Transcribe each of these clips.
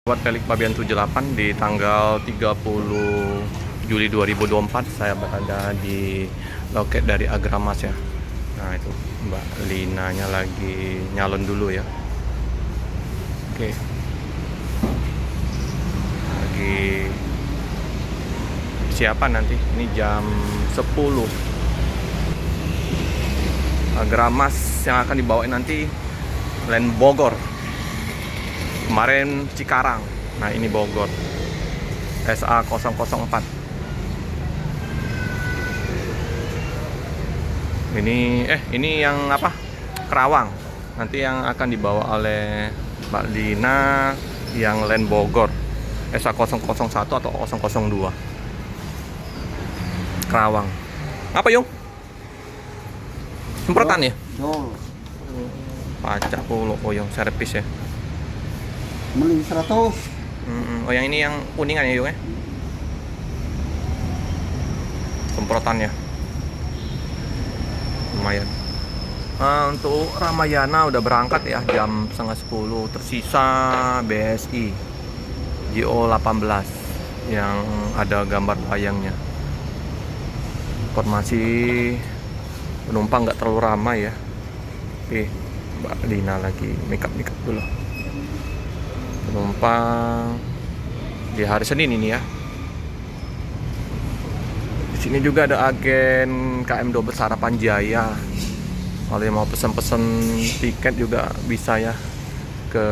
Buat Pelik Pabean 78 di tanggal 30 Juli 2024 saya berada di loket dari Agramas ya. Nah itu Mbak Linanya lagi nyalon dulu ya. Oke. Lagi siapa nanti? Ini jam 10. Agramas yang akan dibawain nanti Land Bogor. Kemarin Cikarang, nah ini Bogor SA 004. Ini yang apa? Kerawang. Nanti yang akan dibawa oleh Mbak Lina yang Land Bogor SA 001 atau 002. Kerawang. Apa Yung? Semprotan ya? Pacak puluh Yung servis ya. Mending 100. Oh yang ini yang kuningan ya Yung ya? Semprotannya lumayan. Untuk Ramayana udah berangkat ya jam 9:30. Tersisa BSI GO 18 yang ada gambar bayangnya. Informasi penumpang nggak terlalu ramai ya. Oke, Mbak Lina lagi make up dulu. Penumpang di hari Senin ini ya. Di sini juga ada agen KM Double Sarapan Jaya. Kalau yang mau pesen-pesen tiket juga bisa ya ke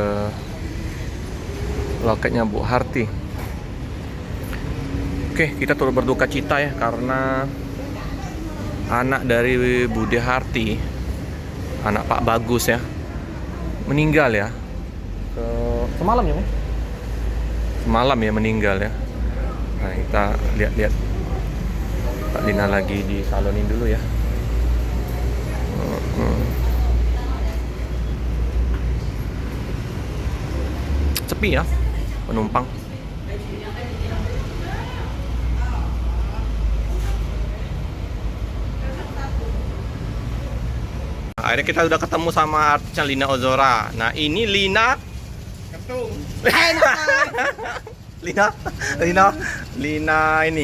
loketnya Bu Harti. Oke, kita turut berduka cita ya karena anak dari Bude Harti, anak Pak Bagus ya, meninggal ya. Semalam ya, semalam ya meninggal ya. Nah kita lihat-lihat Pak Lina lagi disalonin dulu ya. Sepi ya penumpang. Akhirnya kita udah ketemu sama artisnya Lina Ozora. Nah ini Lina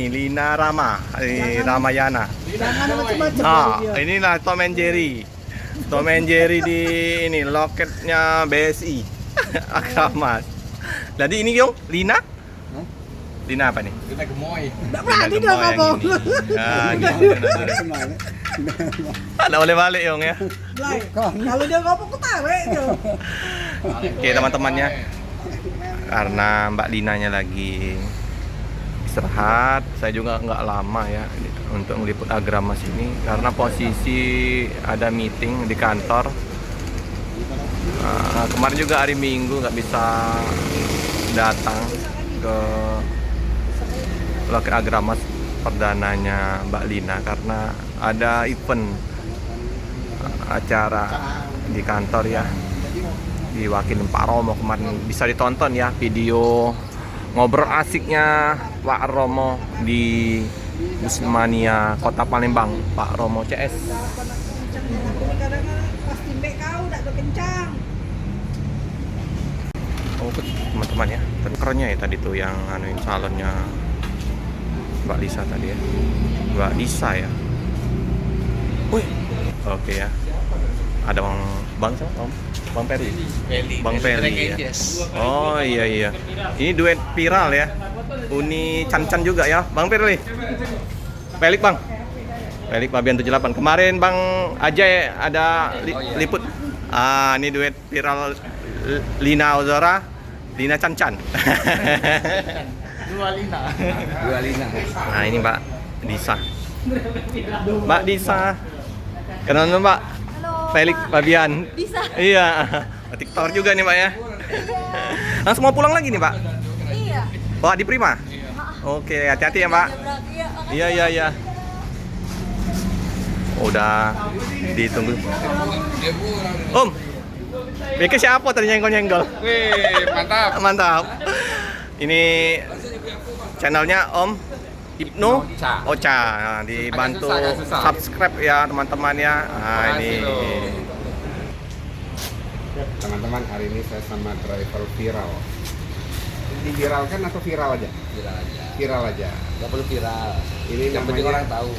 Lina Rama, Ramayana. Inilah Tom and Jerry. Tom and Jerry di ini loketnya BSI Agramas. Jadi ini Yung, Lina apa nih? Lina Gemoy. Lina Gemoy yang ini. Nah, gitu. Ada boleh balik Yung ya. Kalau dia ngomong ketarik tuh. Oke teman-temannya, karena Mbak Linanya lagi istirahat, saya juga nggak lama ya untuk meliput Agramas ini karena posisi ada meeting di kantor. Kemarin juga hari Minggu nggak bisa datang ke loket Agramas perdananya Mbak Lina karena ada event acara di kantor ya, diwakilin Pak Romo. Kemarin bisa ditonton ya video ngobrol asiknya Pak Romo di Muslimania Kota Palembang, Pak Romo CS. Oh teman-teman ya, kerennya ya tadi tuh yang anuin salonnya Mbak Lisa tadi ya, Mbak Lisa ya. Wih, oke ya. Ada Bang siapa? Bang Peri. Bang Peri ya. Oh iya. Ini duet viral ya. Uni Can juga ya. Bang Peri. Pelik Bang. Pelik Pabean 78. Kemarin Bang Ajay ada liput. Ini duet viral Lina Ozora, Lina Can. Dua Lina. Nah, ini Mbak Disa. Mbak Disa. Kenal Mbak? Pelik Pabean. Bisa. Iya. TikTok juga nih Mbak ya. Langsung mau pulang lagi nih Mbak? Iya. Bawa di Prima? Oke, hati-hati ya Mbak. Iya. Udah ditunggu. Bikin siapa tadi nyenggol-nyenggol? Wih, Mantap. Ini channelnya Om Ibnu Ocha. Nah, dibantu agak susah. subscribe ya teman-teman ya. Nah, ini teman-teman, hari ini saya sama driver viral diviralkan atau viral aja? Viral aja. Viral aja. Nggak perlu viral. Ini Yang penting namanya orang tahu.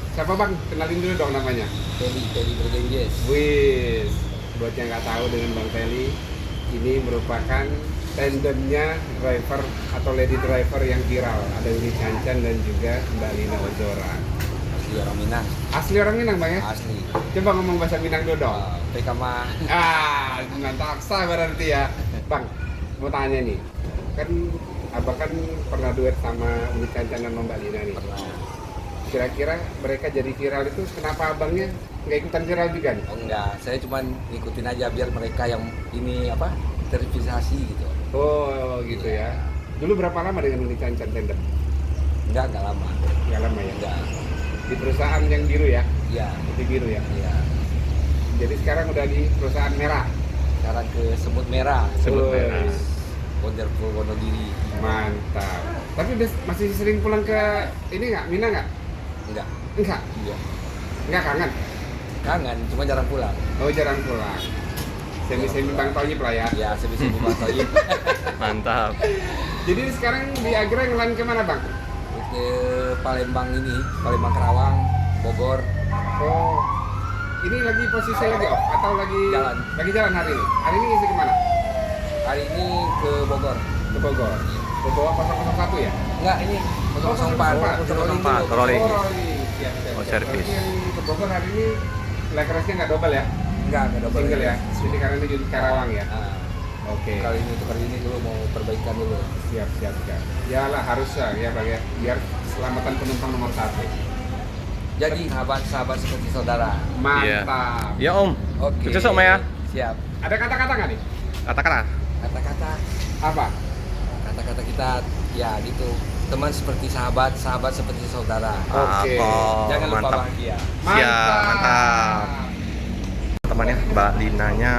siapa Bang? Kenalin dulu dong namanya. Teli Bergenjes. Wis, buat yang nggak tahu dengan Bang Teli, ini merupakan tandemnya driver atau lady driver yang viral. Ada Uni Cancan dan juga Mbak Lina Ozora. Asli orang Minang. Asli orang Minang Bang ya? Asli. Coba ngomong bahasa Minang dulu dong. PK mah. Mantap sah berarti ya. Bang, mau tanya nih. Kan Abang kan pernah duet sama Uni Cancan dan Mbak Lina nih. Pernah. Kira-kira mereka jadi viral itu kenapa abangnya nggak ikutan viral juga nih? Oh enggak, saya cuma ngikutin aja biar mereka yang ini apa terverifikasi gitu. Oh gitu ya. Dulu berapa lama dengan Uni Cancan tandem? Enggak lama. Nggak lama ya? Enggak. Di perusahaan yang biru ya? Iya. Putih biru ya? Iya. Jadi sekarang udah di perusahaan merah. Sekarang ke Semut Merah. Semut Wih, Merah. Wonderful Wonodiri. mantap. Tapi masih sering pulang ke ini nggak? Minang nggak? Enggak. Enggak? Iya. Nggak kangen? Kangen, cuma jarang pulang. Oh jarang pulang. Semi-semi Bang Toyib lah ya. Ya, sebisa dibantuin. Mantap. Jadi sekarang di Agra ngelan kemana Bang? Ke Palembang ini, Palembang Kerawang, Bogor. Oh, ini lagi posisi lagi off atau lagi Jalan. Lagi jalan hari ini. Hari ini ngisi kemana? Hari ini ke Bogor. Ke Bogor. Ke bawah 001 ya? Enggak, ini 004. 004. Rolling Rolling. dulu. Rolling. Oh, rolling. Siap, siap, Oh, siap. servis. Berarti yang ke Bogor hari ini leg race-nya nggak double ya? Enggak double. Single ya? Jadi karena ini di Karawang ya? Nah, Oke. kali ini tukar ini dulu mau perbaikan dulu. Siap, siap, siap. Ya lah harus ya Bang ya. Biar keselamatan penumpang nomor 1. Jadi sahabat-sahabat seperti saudara. Mantap. Ya Om. Oke. Sukses Om ya. Siap. Ada kata-kata nggak nih? Katakanlah. Kata-kata Apa? kata-kata kita ya gitu. Teman seperti sahabat, sahabat seperti saudara. Oke. Jangan lupa Mantap. bahagia. Siap, mantap. Teman-teman ya, Mbak Linanya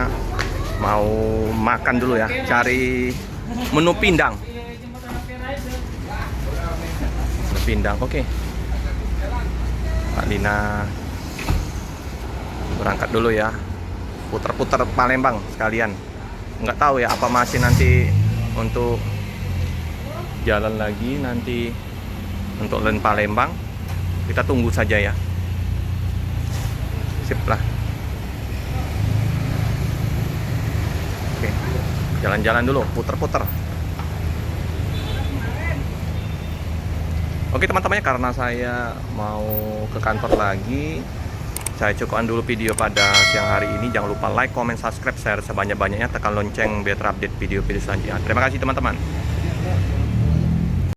mau makan dulu ya, cari menu pindang. Menu pindang, oke. Mbak Lina berangkat dulu ya, putar-putar Palembang sekalian. Nggak tahu ya apa masih nanti untuk jalan lagi nanti untuk Len Palembang. Kita tunggu saja ya. Sip lah. Oke, jalan-jalan dulu, puter-puter. Oke teman-temannya, karena saya mau ke kantor lagi, saya cukupkan dulu video pada siang hari ini. Jangan lupa like, comment, subscribe, share sebanyak-banyaknya, tekan lonceng biar terupdate video-video selanjutnya. Terima kasih teman-teman.